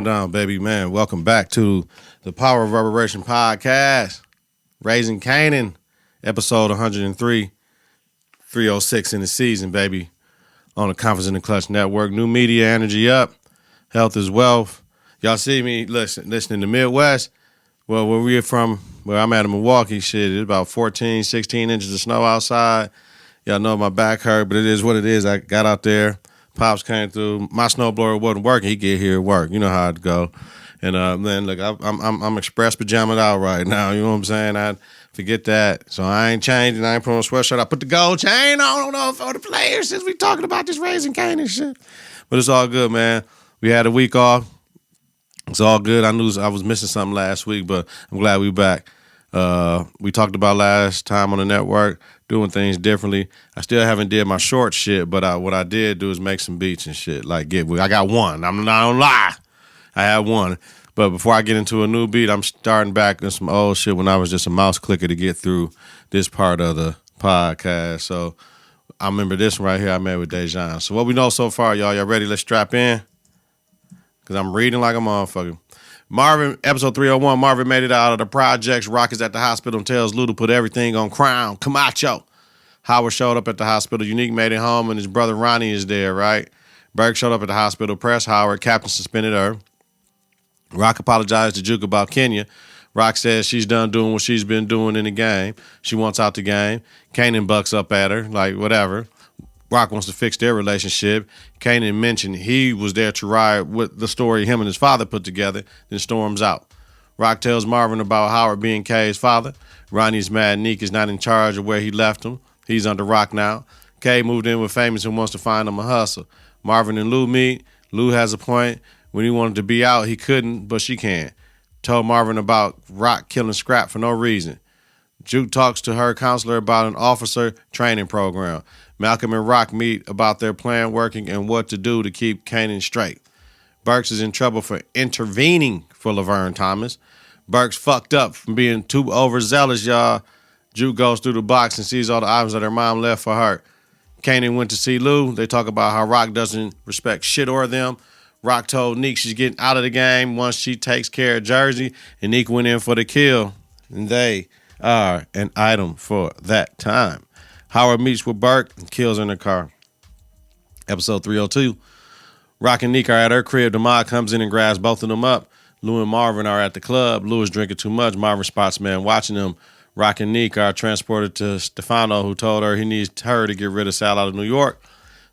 on, baby, man? Welcome back to the Power of Reverberation podcast. Raising Kanan, episode 103, 306 in the season, baby. On the Konfidence in the Klutch network. New media, energy up. Health is wealth. Y'all see me listening to Midwest. Well, where we're from, where I'm at in Milwaukee, shit, it's about 14, 16 inches of snow outside. Y'all know my back hurt, but it is what it is. I got out there. Pops came through. My snowblower wasn't working. He get here at work. You know how it go. And then look, I'm express pajamaed out right now. You know what I'm saying? I forget that. So I ain't changing. I ain't putting on a sweatshirt. I put the gold chain on for the players since we talking about this Raising Cane and shit. But it's all good, man. We had a week off. It's all good. I knew I was missing something last week, but I'm glad we back. We talked about last time on the network, doing things differently. I still haven't did my short shit, but what I did do is make some beats and shit. Like I got one. I'm not gonna lie. I had one. But before I get into a new beat, I'm starting back in some old shit when I was just a mouse clicker to get through this part of the podcast. So I remember this one right here I made with Dejan. So what we know so far, y'all ready? Let's strap in. Because I'm reading like a motherfucker. Marvin, episode 301, Marvin made it out of the projects. Rock is at the hospital and tells Lou to put everything on Crown. Camacho. Howard showed up at the hospital. Unique made it home, and his brother Ronnie is there, right? Burke showed up at the hospital. Press Howard. Captain suspended her. Rock apologized to Juke about Kenya. Rock says she's done doing what she's been doing in the game. She wants out the game. Kanan bucks up at her, like whatever. Rock wants to fix their relationship. Kanan mentioned he was there to ride with the story him and his father put together, then storms out. Rock tells Marvin about Howard being Kay's father. Ronnie's mad Neek is not in charge of where he left him. He's under Rock now. Kay moved in with Famous and wants to find him a hustle. Marvin and Lou meet. Lou has a point. When he wanted to be out, he couldn't, but she can. Told Marvin about Rock killing Scrap for no reason. Juke talks to her counselor about an officer training program. Malcolm and Rock meet about their plan working and what to do to keep Kanan straight. Burks is in trouble for intervening for Laverne Thomas. Burks fucked up from being too overzealous, y'all. Juke goes through the box and sees all the items that her mom left for her. Kanan went to see Lou. They talk about how Rock doesn't respect shit or them. Rock told Neek she's getting out of the game once she takes care of Jersey, and Neek went in for the kill. And they are an item for that time. Howard meets with Burke and kills her in the car. Episode 302. Rock and Neek are at her crib. Demond comes in and grabs both of them up. Lou and Marvin are at the club. Lou is drinking too much. Marvin spots man watching them. Rock and Neek are transported to Stefano, who told her he needs her to get rid of Sal out of New York.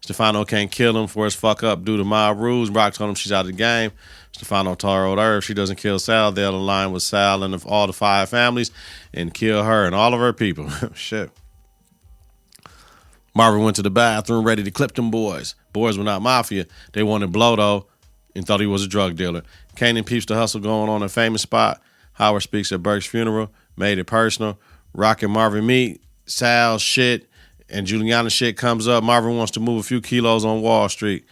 Stefano can't kill him for his fuck up due to mob rules. Rock told him she's out of the game. Stefano told her if she doesn't kill Sal, they'll align with Sal and all the 5 families and kill her and all of her people. Shit. Marvin went to the bathroom ready to clip them boys. Boys were not mafia. They wanted blow, though, and thought he was a drug dealer. Kanan peeps the hustle going on in Famous Spot. Howard speaks at Burke's funeral. Made it personal. Rock and Marvin meet. Sal's shit and Juliana's shit comes up. Marvin wants to move a few kilos on Wall Street.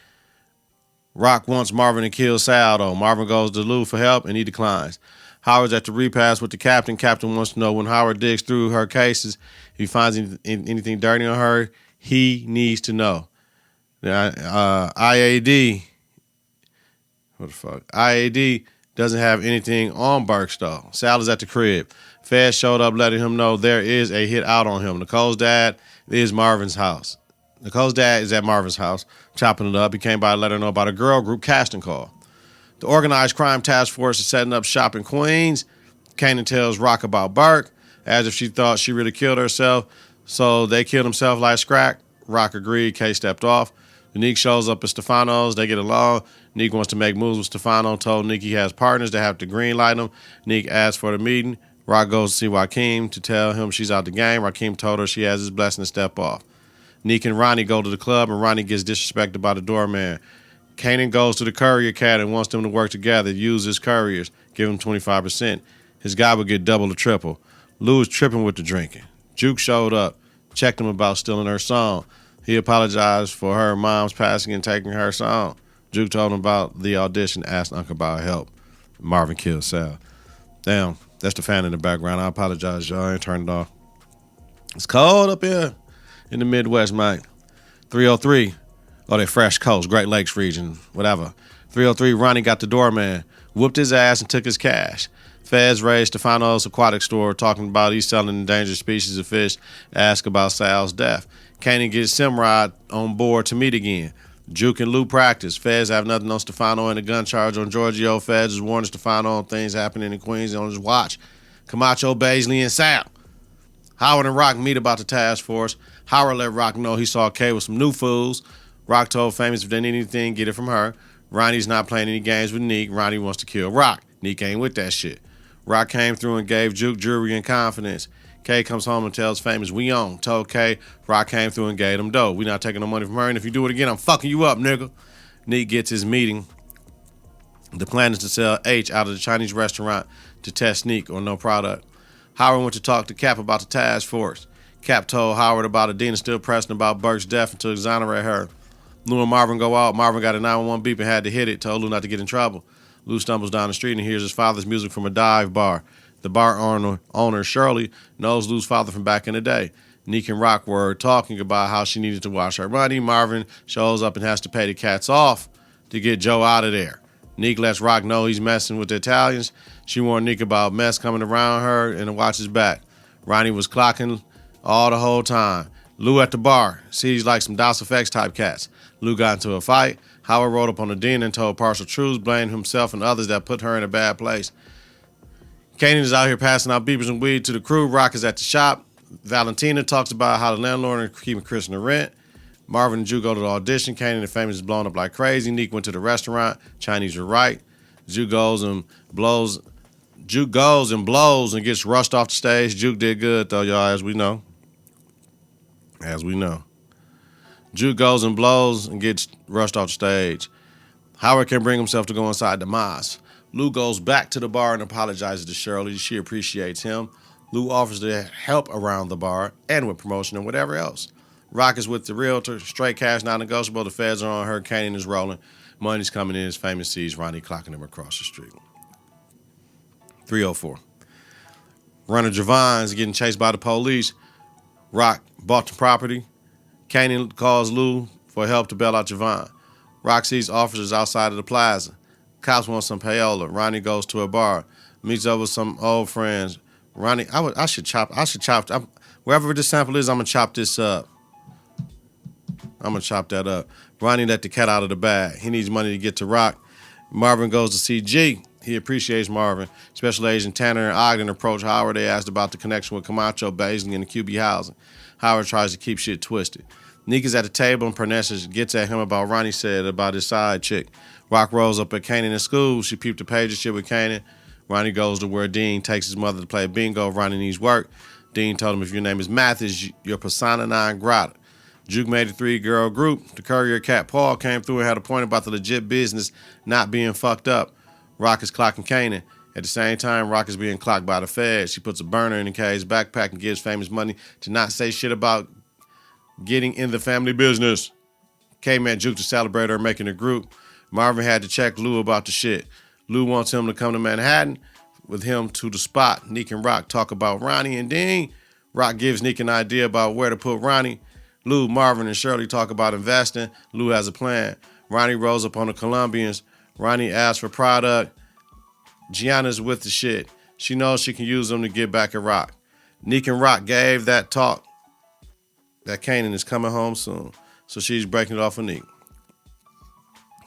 Rock wants Marvin to kill Sal, though. Marvin goes to Lou for help, and he declines. Howard's at the repass with the captain. Captain wants to know when Howard digs through her cases, if he finds anything dirty on her, he needs to know. IAD, what the fuck? IAD doesn't have anything on Burks, though. Sal is at the crib. Fed showed up letting him know there is a hit out on him. Nicole's dad is Marvin's house. Nicole's dad is at Marvin's house, chopping it up. He came by to let her know about a girl group casting call. The organized crime task force is setting up shop in Queens. Kanan tells Rock about Burke, as if she thought she really killed herself. So they killed himself like Scrack. Rock agreed. Kay stepped off. Neek shows up at Stefano's. They get along. Neek wants to make moves with Stefano. Told Neek he has partners that have to green light him. Neek asked for the meeting. Rock goes to see Rakim to tell him she's out the game. Rakim told her she has his blessing to step off. Neek and Ronnie go to the club, and Ronnie gets disrespected by the doorman. Kanan goes to the courier cat and wants them to work together, use his couriers, give him 25%. His guy would get double or triple. Lou is tripping with the drinking. Juke showed up, checked him about stealing her song. He apologized for her mom's passing and taking her song. Juke told him about the audition, asked Uncle about help. Marvin killed Sal. Damn, that's the fan in the background. I apologize, y'all. I ain't turned it off. It's cold up here in the Midwest, Mike. 303. Oh, they fresh coast, Great Lakes region, whatever. 303, Ronnie got the doorman. whooped his ass and took his cash. Feds raid Stefano's aquatic store, talking about he's selling endangered species of fish, ask about Sal's death. Kanan gets Simrod on board to meet again. Juke and Lou practice. Feds have nothing on Stefano and a gun charge on Giorgio. Feds is warning Stefano on things happening in Queens on his watch. Camacho, Baisley, and Sal. Howard and Rock meet about the task force. Howard let Rock know he saw Kay with some new fools. Rock told Famous if they need anything, get it from her. Ronnie's not playing any games with Neek. Ronnie wants to kill Rock. Neek ain't with that shit. Rock came through and gave Juke jewelry and confidence. Kay comes home and tells Famous, we on. Told Kay, Rock came through and gave him dough. We not taking no money from her, and if you do it again, I'm fucking you up, nigga. Neek gets his meeting. The plan is to sell H out of the Chinese restaurant to test Neek on no product. Howard went to talk to Cap about the task force. Cap told Howard about Adina still pressing about Burke's death and to exonerate her. Lou and Marvin go out. Marvin got a 911 beep and had to hit it, told Lou not to get in trouble. Lou stumbles down the street and hears his father's music from a dive bar. The bar owner, Shirley, knows Lou's father from back in the day. Neek and Rock were talking about how she needed to wash her money. Marvin shows up and has to pay the cats off to get Joe out of there. Neek lets Rock know he's messing with the Italians. She warned Neek about mess coming around her and to watch his back. Ronnie was clocking all the whole time. Lou at the bar sees like some DOS effects type cats. Lou got into a fight. Howard rode up on Adina and told partial truths, blamed himself and others that put her in a bad place. Kanan is out here passing out beepers and weed to the crew. Rock is at the shop. Valentina talks about how the landlord is keeping Chris in the rent. Marvin and Jew go to the audition. Kanan and Famous is blown up like crazy. Neek went to the restaurant. Chinese are right. Jew goes and blows and gets rushed off the stage. Juke did good though, y'all, as we know. Juke goes and blows and gets rushed off the stage. Howard can bring himself to go inside the mosque. Lou goes back to the bar and apologizes to Shirley. She appreciates him. Lou offers to help around the bar and with promotion and whatever else. Rock is with the realtor. Straight cash, not negotiable. The feds are on her. Kanan is rolling. Money's coming in as Famous sees Ronnie clocking him across the street. 304. Runner Javon's getting chased by the police. Rock bought the property. Kanan calls Lou for help to bail out Javon. Rock sees officers outside of the plaza. Cops want some payola. Ronnie goes to a bar, meets up with some old friends. Ronnie, I should chop. Wherever this sample is, I'm gonna chop this up. I'm gonna chop that up. Ronnie let the cat out of the bag. He needs money to get to Rock. Marvin goes to see G. He appreciates Marvin. Special Agent Tanner and Ogden approach Howard. They asked about the connection with Camacho, Baisley, and the QB housing. Howard tries to keep shit twisted. Neek is at the table and Parnassus gets at him about Ronnie said about his side chick. Rock rolls up at Kanan in school. She peeped the page of shit with Kanan. Ronnie goes to where Dean takes his mother to play bingo. Ronnie needs work. Dean told him if your name is Mathis, you're persona non grata. Juke made a 3-girl group. The courier cat Paul came through and had a point about the legit business not being fucked up. Rock is clocking Kanan. At the same time, Rock is being clocked by the feds. She puts a burner in the K's backpack and gives Famous money to not say shit about getting in the family business. K met Juke to celebrate her making a group. Marvin had to check Lou about the shit. Lou wants him to come to Manhattan with him to the spot. Neek and Rock talk about Ronnie and Dean. Rock gives Neek an idea about where to put Ronnie. Lou, Marvin, and Shirley talk about investing. Lou has a plan. Ronnie rolls up on the Colombians. Ronnie asks for product. Gianna's with the shit. She knows she can use them to get back at Rock. Neek and Rock gave that talk that Kanan is coming home soon. So she's breaking it off with Neek.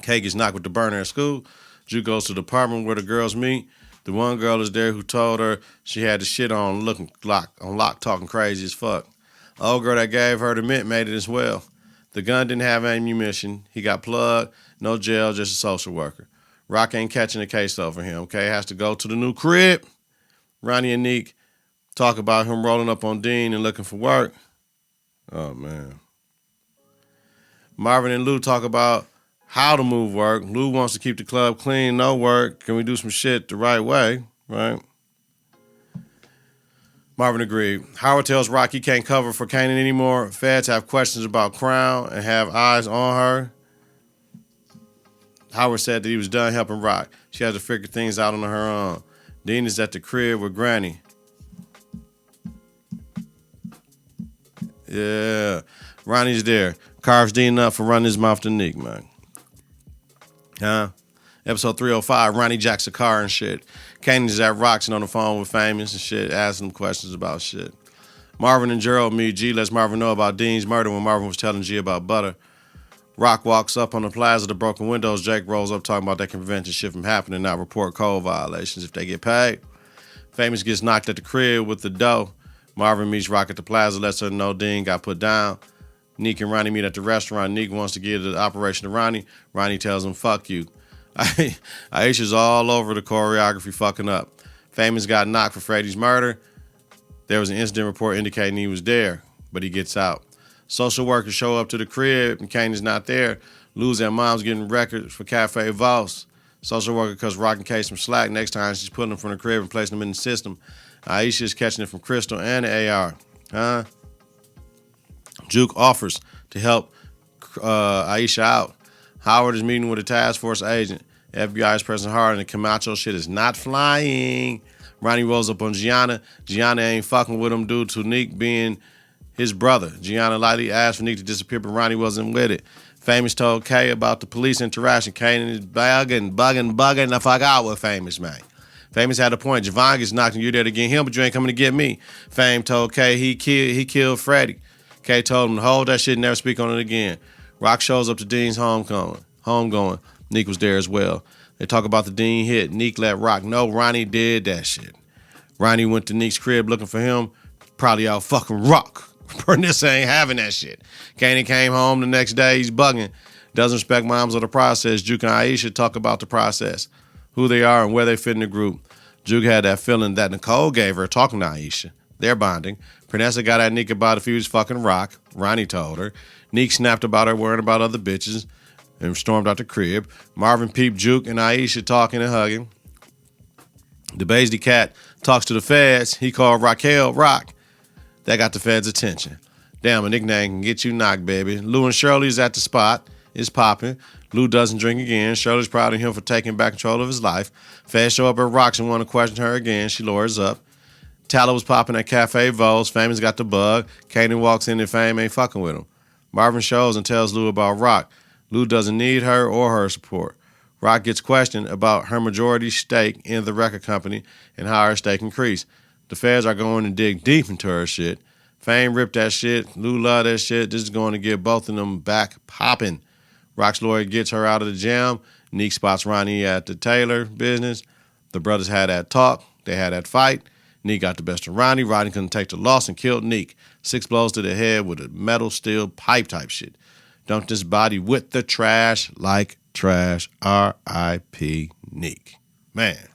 Kay gets knocked with the burner at school. Juke goes to the apartment where the girls meet. The one girl is there who told her she had the shit on lock, talking crazy as fuck. The old girl that gave her the mint made it as well. The gun didn't have ammunition. He got plugged. No jail, just a social worker. Rock ain't catching the case over him. Kay has to go to the new crib. Ronnie and Neek talk about him rolling up on Dean and looking for work. Oh, man. Marvin and Lou talk about how to move work. Lou wants to keep the club clean, no work. Can we do some shit the right way, right? Marvin agreed. Howard tells Rock he can't cover for Kanan anymore. Feds have questions about Crown and have eyes on her. Howard said that he was done helping Rock. She has to figure things out on her own. Dean is at the crib with Granny. Yeah. Ronnie's there. Carves Dean up for running his mouth to Neek, man. Huh? Episode 305, Ronnie jacks a car and shit. Kanan's at Rock's and on the phone with Famous and shit, asking him questions about shit. Marvin and Gerald meet. G lets Marvin know about Dean's murder when Marvin was telling G about Butter. Rock walks up on the plaza to broken windows. Jake rolls up talking about they can prevent this shit from happening, not report code violations if they get paid. Famous gets knocked at the crib with the dough. Marvin meets Rock at the plaza, lets her know Dean got put down. Neek and Ronnie meet at the restaurant. Neek wants to give the operation to Ronnie. Ronnie tells him, fuck you. Aisha's all over the choreography fucking up. Famous got knocked for Freddie's murder. There was an incident report indicating he was there, but he gets out. Social workers show up to the crib and Kanan's not there. Lou's at mom's getting records for Cafe Voss. Social worker cuts Rock and Case some slack. Next time she's putting them from the crib and placing them in the system. Aisha's catching it from Crystal and the AR. Juke offers to help Aisha out. Howard is meeting with a task force agent. FBI is pressing hard and the Camacho shit is not flying. Ronnie rolls up on Gianna. Gianna ain't fucking with him due to Neek being his brother. Gianna lightly asked for Neek to disappear, but Ronnie wasn't with it. Famous told Kay about the police interaction. Kanan is bugging the fuck out with Famous, man. Famous had a point. Javon gets knocked and you're there to get him, but you ain't coming to get me. Fame told Kay he killed Freddie. Kay told him to hold that shit and never speak on it again. Rock shows up to Dean's homegoing. Neek was there as well. They talk about the Dean hit. Neek let Rock know Ronnie did that shit. Ronnie went to Neek's crib looking for him. Probably out fucking Rock. Bernissa ain't having that shit. Kanan came home the next day. He's bugging. Doesn't respect moms or the process. Juke and Aisha talk about the process, who they are and where they fit in the group. Juke had that feeling that Nicole gave her talking to Aisha. They're bonding. Pernessa got at Neek about if he was fucking Rock. Ronnie told her. Neek snapped about her worrying about other bitches and stormed out the crib. Marvin peeped Juke and Aisha talking and hugging. The Beasley cat talks to the feds. He called Raquel Rock. That got the feds' attention. Damn, a nickname can get you knocked, baby. Lou and Shirley's at the spot. It's popping. Lou doesn't drink again. Shirley's proud of him for taking back control of his life. Feds show up at Rocks and want to question her again. She lowers up. Tyler was popping at Cafe Vo's. Famous got the bug. Kanan walks in and Fame ain't fucking with him. Marvin shows and tells Lou about Rock. Lou doesn't need her or her support. Rock gets questioned about her majority stake in the record company and how her stake increased. The feds are going to dig deep into her shit. Fame ripped that shit. Lou loved that shit. This is going to get both of them back popping. Rock's lawyer gets her out of the jam. Neek spots Ronnie at the Taylor business. The brothers had that talk. They had that fight. Neek got the best of Ronnie. Ronnie couldn't take the loss and killed Neek. 6 blows to the head with a metal steel pipe type shit. Dumped his body with the trash like trash. R.I.P. Neek. Man.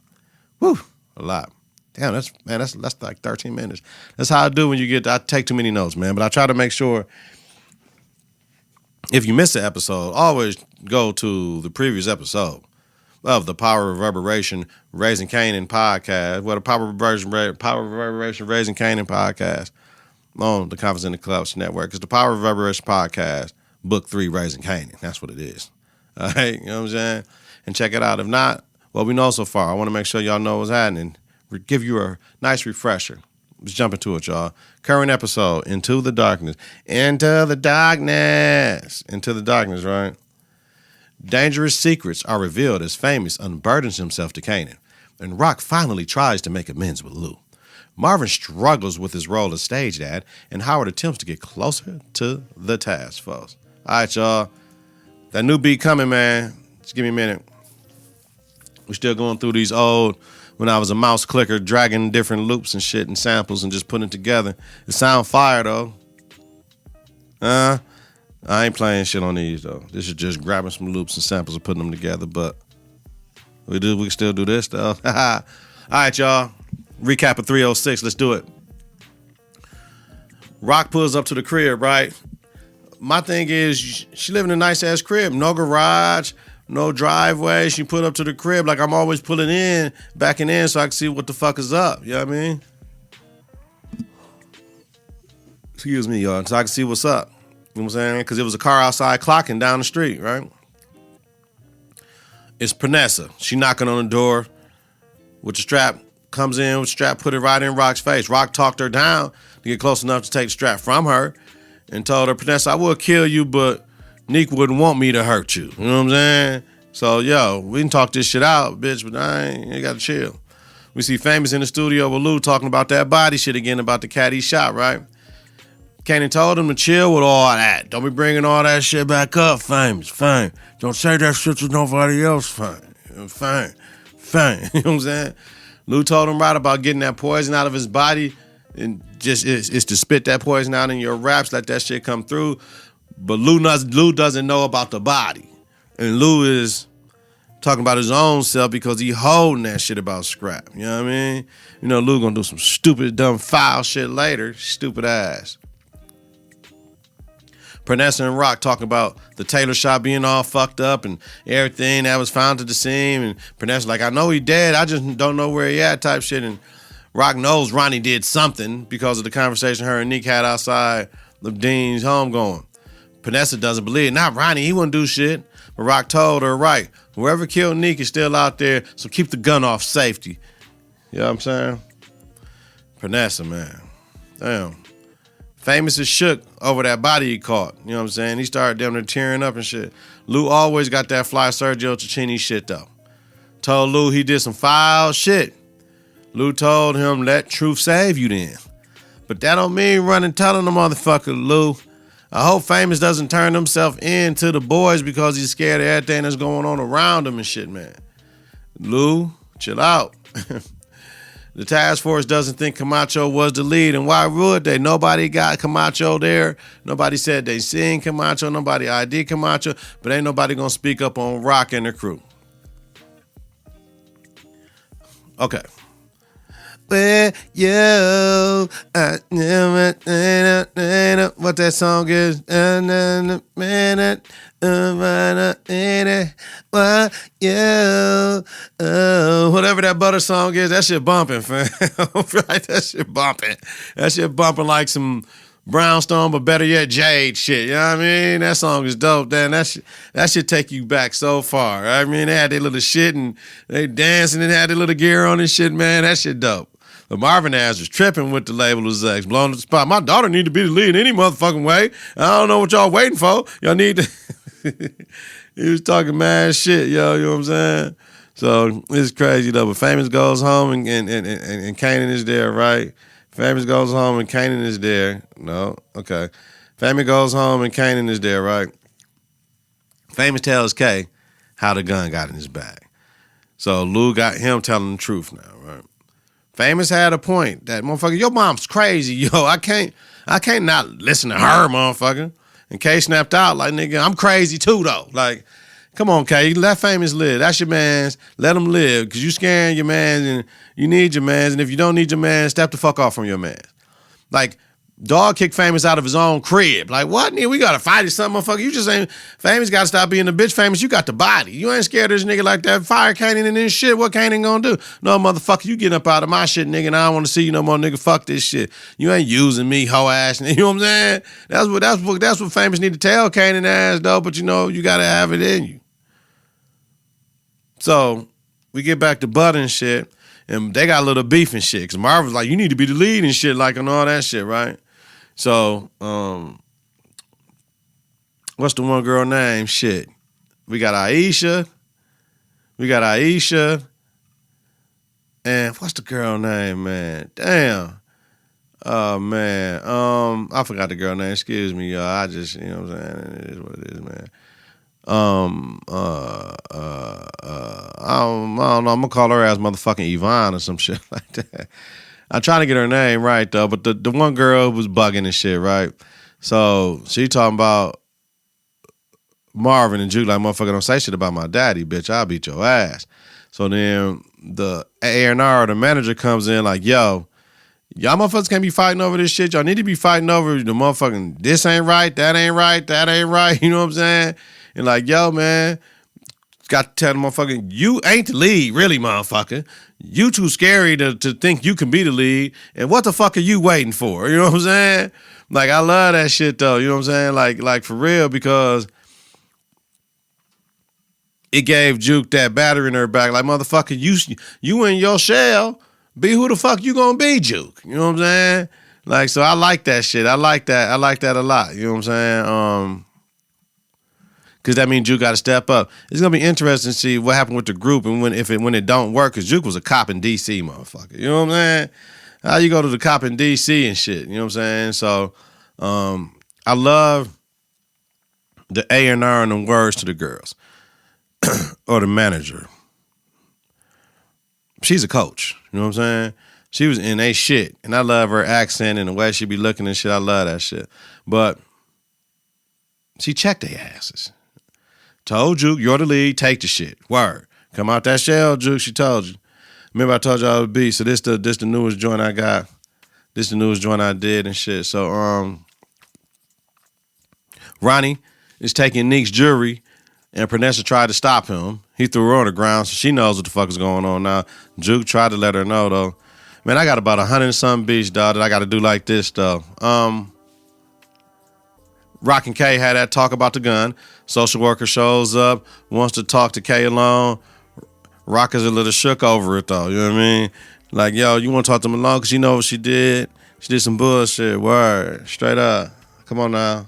Whew. A lot. Damn, that's like 13 minutes. That's how I do when I take too many notes, man. But I try to make sure if you miss the episode, always go to the previous episode of the Power of Reverberation Raising Kanan podcast. Well, the Power of Reverberation Raising Kanan podcast on the Konfidence in the Klutch network. It's the Power of Reverberation podcast, book 3, Raising Kanan. That's what it is. All right, you know what I'm saying? And check it out. If not, what we know so far, I want to make sure y'all know what's happening. Give you a nice refresher. Let's jump into it, y'all. Current episode, Into the Darkness. Into the darkness. Into the darkness, right? Dangerous secrets are revealed as Famous unburdens himself to Kanan, and Rock finally tries to make amends with Lou. Marvin struggles with his role as stage dad, and Howard attempts to get closer to the task force. All right, y'all. That new beat coming, man. Just give me a minute. We're still going through these old, when I was a mouse clicker, dragging different loops and shit and samples and just putting it together. It sound fire, though. I ain't playing shit on these, though. This is just grabbing some loops and samples and putting them together, but we can still do this, though. All right, y'all. Recap of 306. Let's do it. Rock pulls up to the crib, right? My thing is, she live in a nice-ass crib. No garage, no driveway. She put up to the crib like I'm always pulling in, backing in so I can see what the fuck is up. You know what I mean? Excuse me, y'all. So I can see what's up. You know what I'm saying? Because it was a car outside clocking down the street, right? It's Pernessa. She knocking on the door with the strap. Comes in with the strap, put it right in Rock's face. Rock talked her down to get close enough to take the strap from her and told her, Pernessa, I will kill you, but Neek wouldn't want me to hurt you. You know what I'm saying? So, yo, we can talk this shit out, bitch, but I ain't got to chill. We see Famous in the studio with Lou talking about that body shit again, about the cat he shot, right? Kanan told him to chill with all that. Don't be bringing all that shit back up, Famous. Fame. Don't say that shit to nobody else, Fame. Fame. Fame. You know what I'm saying? Lou told him right about getting that poison out of his body, and just is to spit that poison out in your raps, let that shit come through. But Lou doesn't know about the body. And Lou is talking about his own self because he holding that shit about scrap. You know what I mean? You know, Lou gonna do some stupid, dumb, foul shit later. Stupid ass. Pernessa and Rock talking about the Taylor shop being all fucked up and everything that was found at the scene. And Pernessa like, I know he dead, I just don't know where he at type shit. And Rock knows Ronnie did something because of the conversation her and Nick had outside of Dean's home going. Pernessa doesn't believe it. Not Ronnie, he wouldn't do shit. But Rock told her, right, whoever killed Nick is still out there, so keep the gun off safety. You know what I'm saying? Pernessa, man. Damn. Famous is shook over that body he caught. You know what I'm saying? He started damn near tearing up and shit. Lou always got that fly Sergio Cicchini shit, though. Told Lou he did some foul shit. Lou told him, let truth save you then. But that don't mean running telling the motherfucker, Lou. I hope Famous doesn't turn himself in to the boys because he's scared of everything that's going on around him and shit, man. Lou, chill out. The task force doesn't think Camacho was the lead, and why would they? Nobody got Camacho there. Nobody said they seen Camacho. Nobody ID Camacho, but ain't nobody gonna speak up on Rock and the crew. Okay. Where you what that song is? Whatever that butter song is, that shit bumping, fam. Right? That shit bumping. That shit bumping like some brownstone, but better yet, jade shit. You know what I mean? That song is dope, damn. That shit take you back so far. I mean, they had their little shit and they dancing and had their little gear on and shit, man. That shit dope. But Marvin ass was tripping with the label of Zex, blowing the spot. My daughter need to be the lead any motherfucking way. I don't know what y'all waiting for. Y'all need to. He was talking mad shit, yo. You know what I'm saying? So it's crazy though. But Famous goes home and Kanan is there, right? Famous goes home and Kanan is there. No, okay. Famous goes home and Kanan is there, right? Famous tells Kay how the gun got in his bag. So Lou got him telling the truth now, right? Famous had a point. That motherfucker, your mom's crazy, yo. I can't not listen to her, motherfucker. And Kay snapped out like, nigga, I'm crazy too, though. Like, come on, Kay, let Famous live. That's your mans. Let him live, because you scaring your mans and you need your mans. And if you don't need your mans, step the fuck off from your mans. Like, dog kicked Famous out of his own crib. Like, what, nigga? We got to fight or something, motherfucker. You just ain't, Famous got to stop being the bitch. Famous, you got the body. You ain't scared of this nigga like that. Fire Kanan and this shit. What Kanan gonna do? No, motherfucker, you getting up out of my shit, nigga, and I don't want to see you no more, nigga. Fuck this shit. You ain't using me, hoe ass. You know what I'm saying? That's what Famous need to tell Kanan ass, though, but you know, you got to have it in you. So, we get back to Bud and shit, and they got a little beef and shit, because Marvin's like, you need to be the lead and shit, like, and all that shit, right? So, what's the one girl name? Shit. We got Aisha. And what's the girl name, man? Damn. Oh, man. I forgot the girl name. Excuse me, y'all. I just, you know what I'm saying? It is what it is, man. I don't know. I'm going to call her ass motherfucking Yvonne or some shit like that. I'm trying to get her name right, though, but the one girl was bugging and shit, right? So she talking about Marvin and Juke like, motherfucker, don't say shit about my daddy, bitch. I'll beat your ass. So then the A&R, the manager, comes in like, yo, y'all motherfuckers can't be fighting over this shit. Y'all need to be fighting over the motherfucking, this ain't right, that ain't right, that ain't right. You know what I'm saying? And like, yo, man, got to tell the motherfucker, you ain't the lead, really, motherfucker. You too scary to think you can be the lead. And what the fuck are you waiting for? You know what I'm saying? Like, I love that shit, though. You know what I'm saying? Like for real, because it gave Juke that battery in her back. Like, motherfucker, you in your shell. Be who the fuck you gonna be, Juke. You know what I'm saying? Like, so I like that shit. I like that a lot. You know what I'm saying? Because that means Juke got to step up. It's gonna be interesting to see what happened with the group and when it don't work. Because Juke was a cop in DC, motherfucker. You know what I'm saying? How you go to the cop in DC and shit? You know what I'm saying? So I love the A&R and the words to the girls or the manager. She's a coach. You know what I'm saying? She was in a shit, and I love her accent and the way she be looking and shit. I love that shit. But she checked their asses. Told Juke, you're the lead, take the shit. Word. Come out that shell, Juke, she told you. Remember I told you I would be, so this the newest joint I got. This the newest joint I did and shit. So Ronnie is taking Nick's jewelry, and Pranessa tried to stop him. He threw her on the ground, so she knows what the fuck is going on now. Juke tried to let her know, though. Man, I got about 100 and some beats, dog, that I got to do like this, though. Rock and K had that talk about the gun. Social worker shows up, wants to talk to K alone. Rock is a little shook over it, though. You know what I mean? Like, yo, you want to talk to him alone because you know what she did? She did some bullshit. Word. Straight up. Come on now.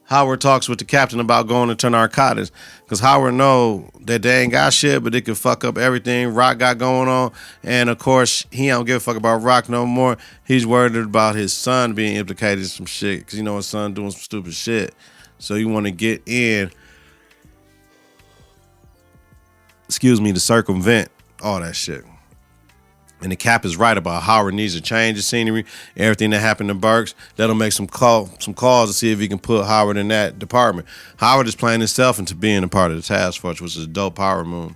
Howard talks with the captain about going into narcotics because Howard know that they ain't got shit, but they can fuck up everything Rock got going on. And, of course, he don't give a fuck about Rock no more. He's worried about his son being implicated in some shit because, you know, his son doing some stupid shit. So you want to get in, to circumvent all that shit. And the cap is right about Howard needs to change the scenery, everything that happened to Burks. Let him make some calls to see if he can put Howard in that department. Howard is playing himself into being a part of the task force, which is a dope power move.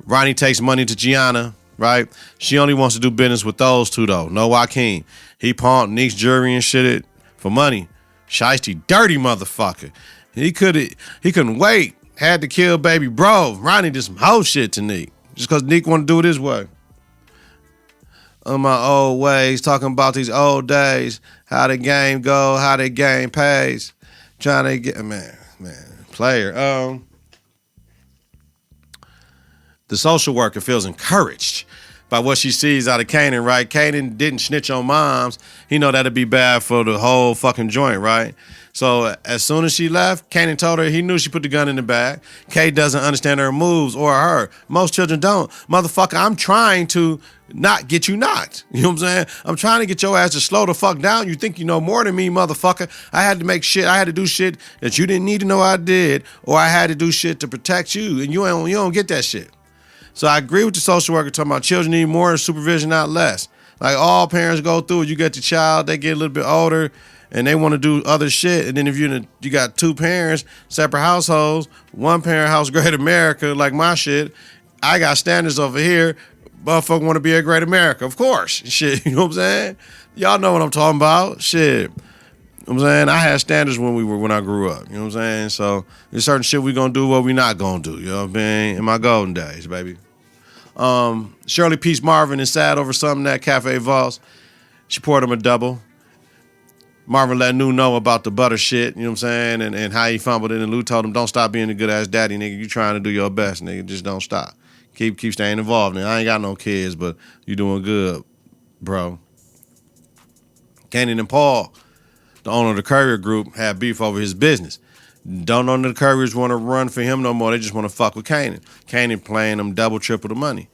Ronnie takes money to Gianna, right? She only wants to do business with those two, though. No Joaquin. He pawned Nick's jewelry and shit for money. Shiesty, dirty motherfucker. He couldn't wait. Had to kill baby bro. Ronnie did some hoe shit to Nick. Just because Nick wanted to do it his way. On my old ways, talking about these old days, how the game go, how the game pays. Trying to get, man, player. The social worker feels encouraged by what she sees out of Kanan, right? Kanan didn't snitch on moms. He know that'd be bad for the whole fucking joint, right? So as soon as she left, Kanan told her he knew she put the gun in the bag. Kay doesn't understand her moves or her. Most children don't. Motherfucker, I'm trying to not get you knocked. You know what I'm saying? I'm trying to get your ass to slow the fuck down. You think you know more than me, motherfucker. I had to do shit that you didn't need to know I did, or I had to do shit to protect you, and you don't get that shit. So I agree with the social worker talking about children need more supervision, not less. Like all parents go through it. You get the child, they get a little bit older, and they want to do other shit. And then if you got two parents, separate households, one parent house, great America, like my shit, I got standards over here. Motherfucker want to be a great America, of course. Shit, you know what I'm saying? Y'all know what I'm talking about. Shit. You know what I'm saying? I had standards when I grew up. You know what I'm saying? So there's certain shit we gonna do, what we not gonna do. You know what I mean? In my golden days, baby. Shirley Peace Marvin is sad over something at Cafe Voss. She poured him a double. Marvin let Lou know about the butter shit, you know what I'm saying, and how he fumbled it. And Lou told him, don't stop being a good-ass daddy, nigga. You trying to do your best, nigga. Just don't stop. Keep staying involved. Now, I ain't got no kids, but you doing good, bro. Kanan and Paul, the owner of the Courier Group, had beef over his business. Don't none of the Couriers want to run for him no more. They just want to fuck with Kanan. Kanan playing them double, triple the money.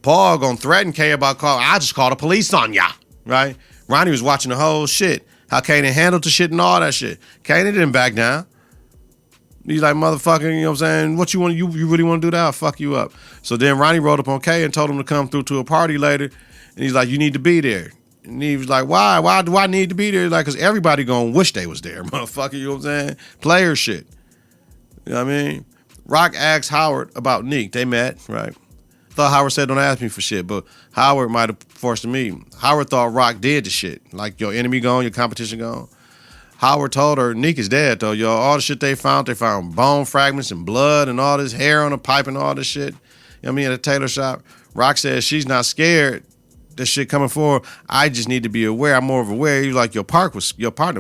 Paul gonna threaten Kay about I just call the police on ya, right? Ronnie was watching the whole shit. How Kanan handled the shit and all that shit. Kanan didn't back down. He's like, motherfucker, you know what I'm saying? What you want? You really want to do that? I'll fuck you up. So then Ronnie rolled up on Kay and told him to come through to a party later. And he's like, you need to be there. And he was like, why? Why do I need to be there? Like, because everybody gonna wish they was there, motherfucker. You know what I'm saying? Player shit. You know what I mean? Rock asked Howard about Nick. They met, right? Thought Howard said, don't ask me for shit, but Howard might have forced a meeting. Howard thought Rock did the shit. Like, your enemy gone, your competition gone. Howard told her, Nick is dead, though, yo. All the shit they found bone fragments and blood and all this hair on the pipe and all this shit. You know what I mean? At a tailor shop. Rock says she's not scared. This shit coming forward. I just need to be aware. I'm more of aware. You like your partner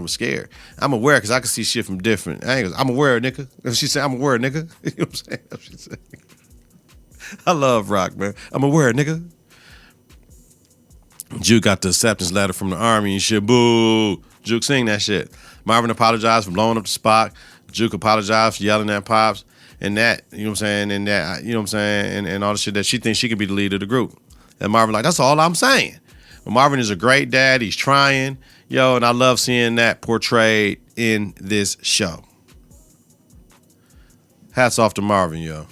was scared. I'm aware because I can see shit from different angles. I'm aware, nigga. She said, I'm aware, nigga. You know what I'm saying? That's what she said. I love Rock, man. I'm aware, nigga. Juke got the acceptance letter from the army and shit. Boo. Juke sing that shit. Marvin apologized for blowing up the spot. Juke apologized for yelling at Pops. And that, you know what I'm saying? And that, you know what I'm saying? And all the shit that she thinks she could be the leader of the group. And Marvin like, that's all I'm saying. But Marvin is a great dad. He's trying. Yo, and I love seeing that portrayed in this show. Hats off to Marvin, yo.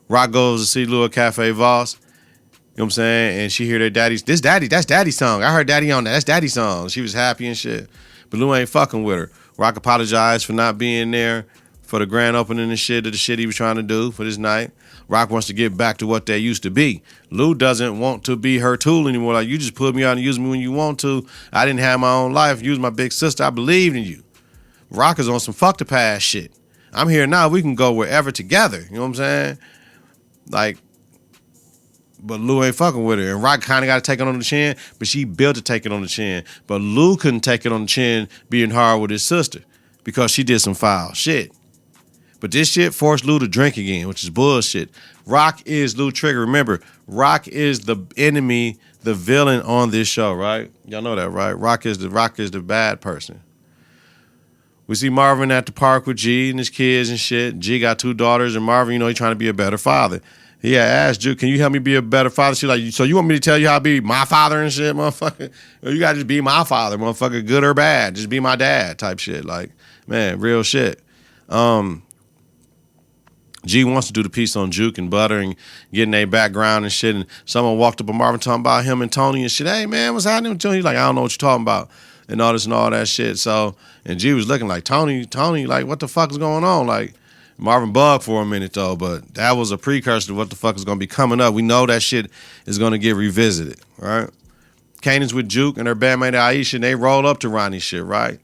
Rock goes to see Lou at Cafe Voss. You know what I'm saying? And she hear their daddy's, that's daddy's song. I heard daddy on that. That's daddy's song. She was happy and shit. But Lou ain't fucking with her. Rock apologized for not being there for the grand opening and shit of the shit he was trying to do for this night. Rock wants to get back to what they used to be. Lou doesn't want to be her tool anymore. Like, you just put me out and use me when you want to. I didn't have my own life. Use my big sister. I believed in you. Rock is on some fuck the past shit. I'm here now. We can go wherever together. You know what I'm saying? Like, but Lou ain't fucking with her. And Rock kind of got to take it on the chin, but she built to take it on the chin. But Lou couldn't take it on the chin being hard with his sister because she did some foul shit. But this shit forced Lou to drink again, which is bullshit. Rock is Lou Trigger. Remember, Rock is the enemy, the villain on this show, right? Y'all know that, right? Rock is the bad person. We see Marvin at the park with G and his kids and shit. G got 2 daughters, and Marvin, you know, he's trying to be a better father. He had asked Juke, can you help me be a better father? She's like, so you want me to tell you how to be my father and shit, motherfucker? You got to just be my father, motherfucker, good or bad. Just be my dad type shit. Like, man, real shit. G wants to do the piece on Juke and Butter and getting their background and shit. And someone walked up on Marvin talking about him and Tony and shit. Hey, man, what's happening with Tony? He's like, I don't know what you're talking about. And all this and all that shit. So, and G was looking like, Tony, like, what the fuck is going on? Like, Marvin bugged for a minute, though. But that was a precursor to what the fuck is going to be coming up. We know that shit is going to get revisited, right? Kanan's with Juke and her bandmate Aisha, and they roll up to Ronnie's shit, right?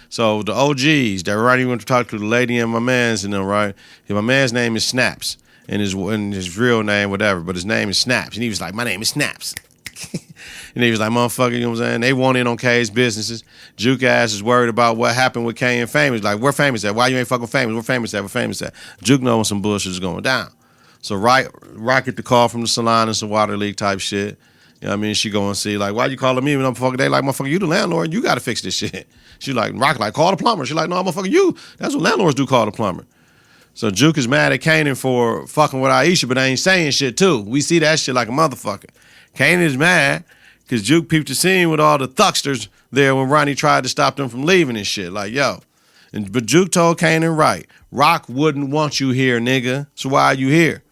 So the OGs, that Ronnie went to talk to the lady and my man's and them, right? My man's name is Snaps, and his real name, whatever, but his name is Snaps. And he was like, my name is Snaps. And he was like, motherfucker, you know what I'm saying? They want in on K's businesses. Juke ass is worried about what happened with K and Famous. Like, where Famous at? Why you ain't fucking Famous? Where Famous at? Where Famous at? Juke knowing some bullshit is going down. So Rock get the call from the salon and some water leak type shit. You know what I mean? She go and see, like, why you calling me? Motherfucker, they like, motherfucker, you the landlord. You got to fix this shit. She like, Rock like, call the plumber. She like, no, motherfucker, you. That's what landlords do, call the plumber. So Juke is mad at Kanan for fucking with Aisha, but they ain't saying shit, too. We see that shit like a motherfucker. Kanan is mad because Juke peeped the scene with all the thucksters there when Ronnie tried to stop them from leaving and shit. Like, yo. But Juke told Kanan right. Rock wouldn't want you here, nigga. So why are you here?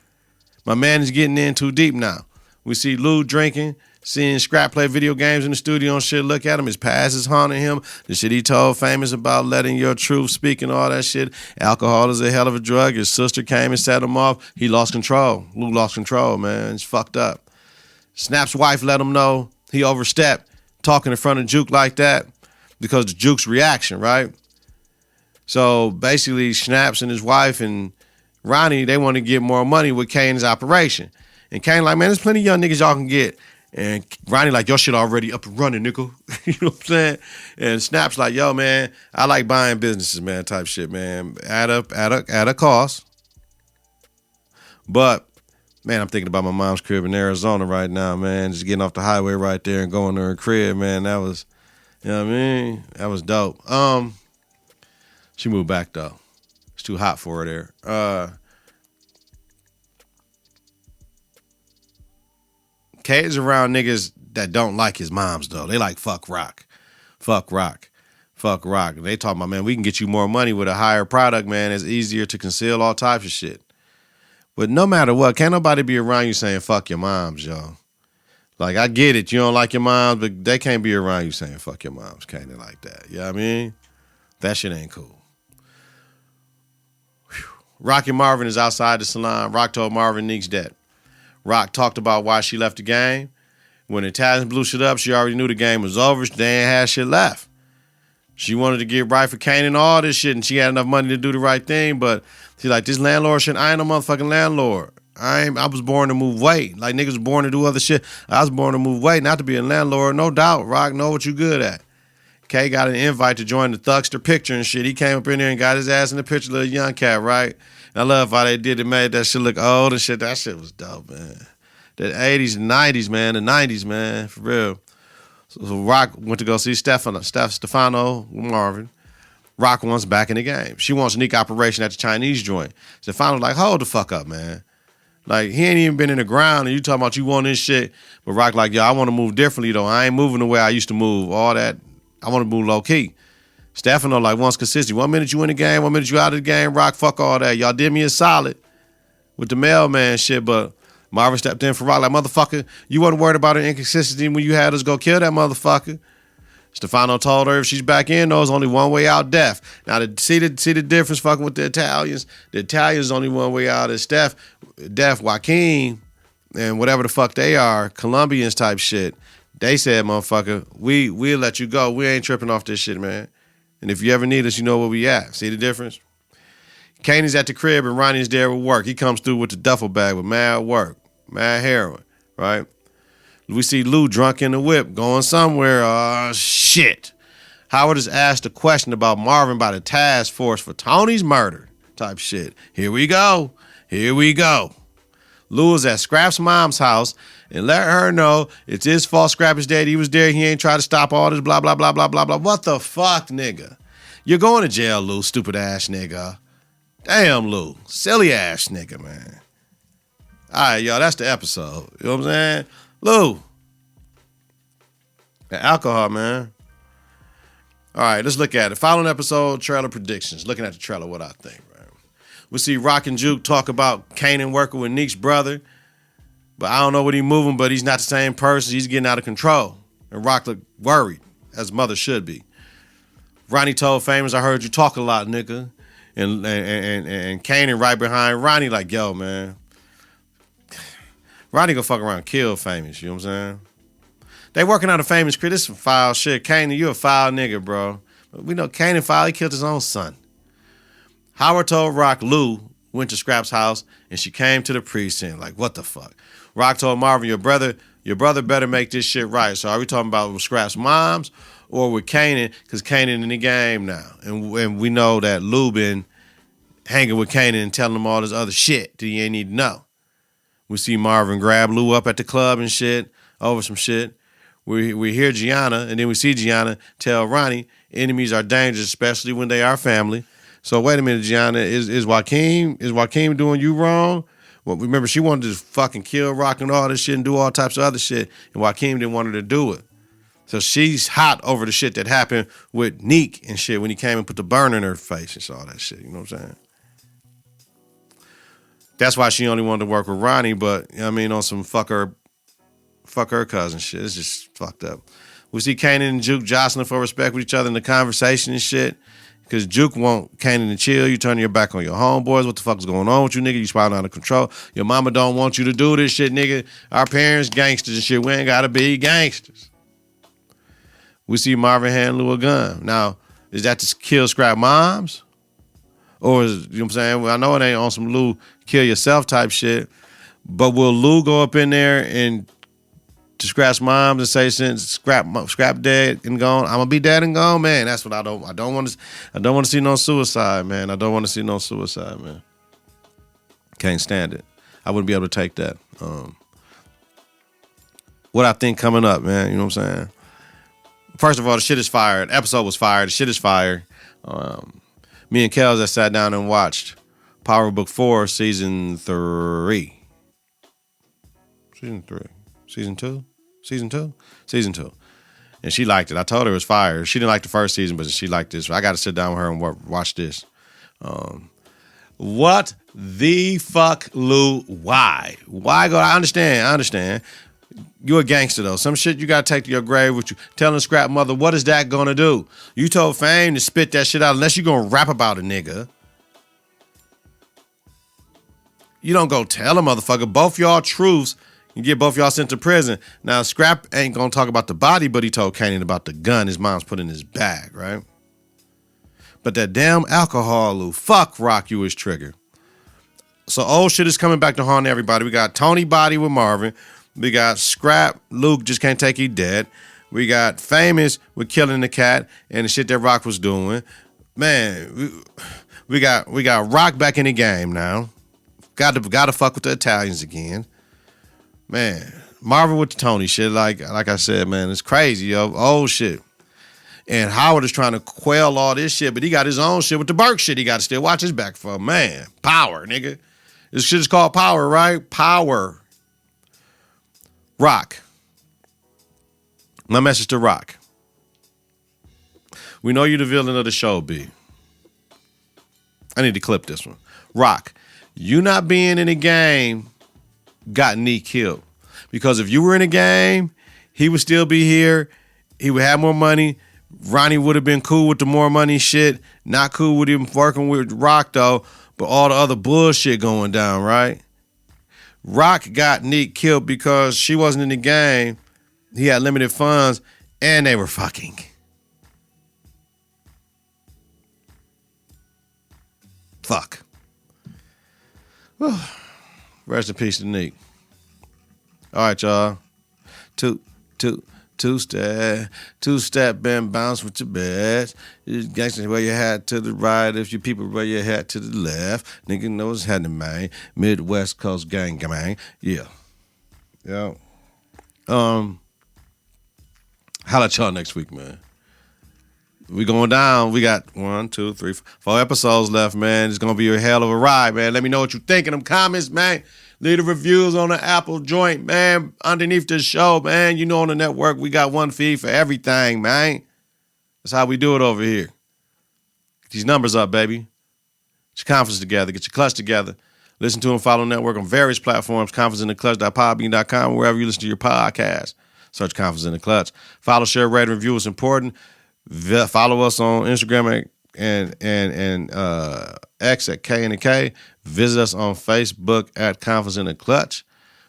My man is getting in too deep now. We see Lou drinking, seeing Scrap play video games in the studio and shit. Look at him. His past is haunting him. The shit he told Famous about letting your truth speak and all that shit. Alcohol is a hell of a drug. His sister came and set him off. He lost control. Lou lost control, man. It's fucked up. Snap's wife let him know he overstepped talking in front of Juke like that because of Juke's reaction, right? So basically, Snaps and his wife and Ronnie, they want to get more money with Kane's operation. And Kane like, man, there's plenty of young niggas y'all can get. And Ronnie like, your shit already up and running, nigga. You know what I'm saying? And Snap's like, yo, man, I like buying businesses, man, type shit, man. At a cost. But, man, I'm thinking about my mom's crib in Arizona right now, man. Just getting off the highway right there and going to her crib, man. That was, you know what I mean? That was dope. She moved back, though. It's too hot for her there. K is around niggas that don't like his moms, though. They like, fuck Rock. Fuck Rock. Fuck Rock. They talking about, man, we can get you more money with a higher product, man. It's easier to conceal all types of shit. But no matter what, can't nobody be around you saying, fuck your moms, yo. Like, I get it. You don't like your moms, but they can't be around you saying, fuck your moms. Can't they like that? You know what I mean? That shit ain't cool. Whew. Rock and Marvin is outside the salon. Rock told Marvin Neek's dead. Rock talked about why she left the game. When the Italians blew shit up, she already knew the game was over. They ain't had shit left. She wanted to get right for Kanan and all this shit, and she had enough money to do the right thing, but she's like, this landlord shit, I ain't no motherfucking landlord. I was born to move weight. Like, niggas was born to do other shit. I was born to move weight, not to be a landlord. No doubt, Rock, know what you good at. K got an invite to join the Thuckster picture and shit. He came up in there and got his ass in the picture, little young cat, right? And I love how they did it, made that shit look old and shit. That shit was dope, man. The 80s and 90s, man. The 90s, man. For real. So Rock went to go see Stefano with Marvin. Rock wants back in the game. She wants sneak operation at the Chinese joint. Stefano's like, hold the fuck up, man. Like, he ain't even been in the ground, and you talking about you want this shit. But Rock like, yo, I want to move differently, though. I ain't moving the way I used to move. All that. I want to move low-key. Stefano, like, wants consistency. 1 minute you in the game, 1 minute you out of the game. Rock, fuck all that. Y'all did me a solid with the mailman shit, but Marvin stepped in for Rock like, motherfucker, you wasn't worried about an inconsistency when you had us go kill that motherfucker. Stefano told her if she's back in, there's only one way out, death. Now, to see the difference fucking with the Italians only one way out is death, Joaquin, and whatever the fuck they are, Colombians type shit. They said, motherfucker, we'll let you go. We ain't tripping off this shit, man. And if you ever need us, you know where we at. See the difference? Kanan's at the crib and Ronnie's there with work. He comes through with the duffel bag with mad work, mad heroin, right? We see Lou drunk in the whip going somewhere. Oh, shit. Howard is asked a question about Marvin by the task force for Tony's murder type shit. Here we go. Lou is at Scrap's mom's house and let her know it's his fault. Scrap is dead. He was there. He ain't try to stop all this blah, blah, blah, blah, blah, blah. What the fuck, nigga? You're going to jail, Lou, stupid ass nigga. Damn, Lou. Silly ass nigga, man. All right, y'all, that's the episode. You know what I'm saying? Lou. The alcohol, man. All right, let's look at it. Following episode, trailer predictions. Looking at the trailer, what I think, right? We see Rock and Juke talk about Kanan working with Neek's brother, but I don't know what he's moving, but he's not the same person. He's getting out of control. And Rock looked worried, as mother should be. Ronnie told Famous, I heard you talk a lot, nigga. And Kanan right behind Ronnie like, yo, man. Ronnie gonna fuck around and kill Famous, you know what I'm saying? They working on a Famous crib. This is some foul shit. Kanan, you a foul nigga, bro. We know Kanan foul. He killed his own son. Howard told Rock Lou went to Scrap's house and she came to the precinct. Like, what the fuck? Rock told Marvin, your brother better make this shit right. So are we talking about with Scrap's moms or with Kanan? Because Kanan in the game now. And we know that Lou been hanging with Kanan and telling him all this other shit that he ain't need to know. We see Marvin grab Lou up at the club and shit over some shit. We hear Gianna, and then we see Gianna tell Ronnie, enemies are dangerous, especially when they are family. So wait a minute, Gianna, is Joaquin doing you wrong? Well, remember, she wanted to fucking kill Rock and all this shit and do all types of other shit, and Joaquin didn't want her to do it. So she's hot over the shit that happened with Neek and shit when he came and put the burn in her face and all that shit, you know what I'm saying? That's why she only wanted to work with Ronnie, but, you know what I mean, on some fuck her cousin shit. It's just fucked up. We see Kanan and Juke jostling for respect with each other in the conversation and shit. Because Juke want Kanan to chill. You turning your back on your homeboys. What the fuck is going on with you, nigga? You spiraling out of control. Your mama don't want you to do this shit, nigga. Our parents gangsters and shit. We ain't got to be gangsters. We see Marvin hand Lou a gun. Now, is that to kill Scrap moms? Or is, you know what I'm saying? Well, I know it ain't on some Lou kill yourself type shit. But will Lou go up in there and to Scrap's moms and say, since Scrap dead and gone, I'm gonna be dead and gone, man. That's what I don't want to see no suicide, man. I don't want to see no suicide, man. Can't stand it. I wouldn't be able to take that. What I think coming up, man, you know what I'm saying? First of all, the shit is fired. Episode was fired. The shit is fired. Me and Kels that sat down and watched Power Book 4, Season 3. Season 3. Season 2? Season 2? Season 2. And she liked it. I told her it was fire. She didn't like the first season, but she liked this. I got to sit down with her and watch this. What the fuck, Lou? Why? Why go? I understand. You're a gangster, though. Some shit you got to take to your grave with you. Telling Scrap mother, what is that going to do? You told Fame to spit that shit out unless you're going to rap about a nigga. You don't go tell a motherfucker. Both y'all truths. You get both y'all sent to prison. Now, Scrap ain't going to talk about the body, but he told Kanan about the gun his mom's put in his bag, right? But that damn alcohol, Lou. Fuck Rock, you his trigger. So old shit is coming back to haunt everybody. We got Tony body with Marvin. We got Scrap. Luke just can't take he dead. We got Famous with killing the cat and the shit that Rock was doing. Man, we got Rock back in the game now. Got to fuck with the Italians again. Man, Marvel with the Tony shit, like I said, man, it's crazy, yo. Old shit. And Howard is trying to quell all this shit, but he got his own shit with the Burke shit. He got to still watch his back for, man. Power, nigga. This shit is called Power, right? Power. Rock. My message to Rock. We know you're the villain of the show, B. I need to clip this one. Rock, you not being in the game got Neek killed. Because if you were in a game, he would still be here. He would have more money. Ronnie would have been cool with the more money shit. Not cool with him working with Rock, though. But all the other bullshit going down, right? Rock got Neek killed because she wasn't in the game. He had limited funds, and they were fucking. Fuck. Rest in peace to Neek. All right, y'all. Two-step, bend, bounce with your best. Gangsters wear your hat to the right. If your people wear your hat to the left. Nigga knows how to man. Midwest Coast gang, man. Yeah. Yeah. Holla at y'all next week, man. We going down. We got 1, 2, 3, 4 episodes left, man. It's gonna be a hell of a ride, man. Let me know what you think in them comments, man. Leave the reviews on the Apple joint, man. Underneath the show, man. You know, on the network, we got one feed for everything, man. That's how we do it over here. Get these numbers up, baby. Get your confidence together. Get your clutch together. Listen to and follow Network on various platforms. ConfidenceInTheClutch.podbean.com, wherever you listen to your podcast. Search Confidence in the Clutch. Follow, share, rate, and review. It's important. Follow us on Instagram and X at K&K. Visit us on Facebook at Confidence in the Clutch.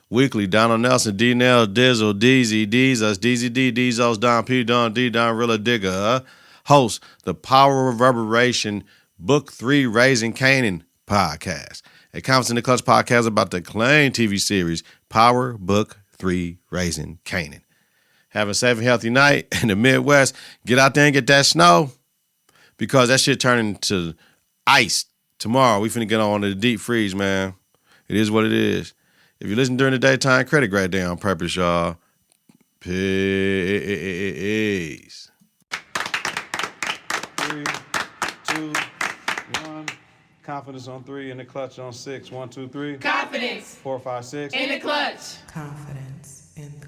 Weekly, Donald Nelson, D. Nell, Dizzle, Deezy, D's us, Deezy D, D's Don P, Don D, Don Rilla Digger. Host the Power of Reverberation Book 3 Raising Kanan podcast. A Confidence in the Clutch podcast about the acclaimed TV series Power Book 3 Raising Kanan. Have a safe and healthy night in the Midwest. Get out there and get that snow because that shit turning to ice tomorrow. We finna get on to the deep freeze, man. It is what it is. If you listen during the daytime, credit grade day on purpose, y'all. Peace. 3, 2, 1. Confidence on 3 and the clutch on 6. 1, 2, 3. Confidence. 4, 5, 6. In the clutch. Confidence in the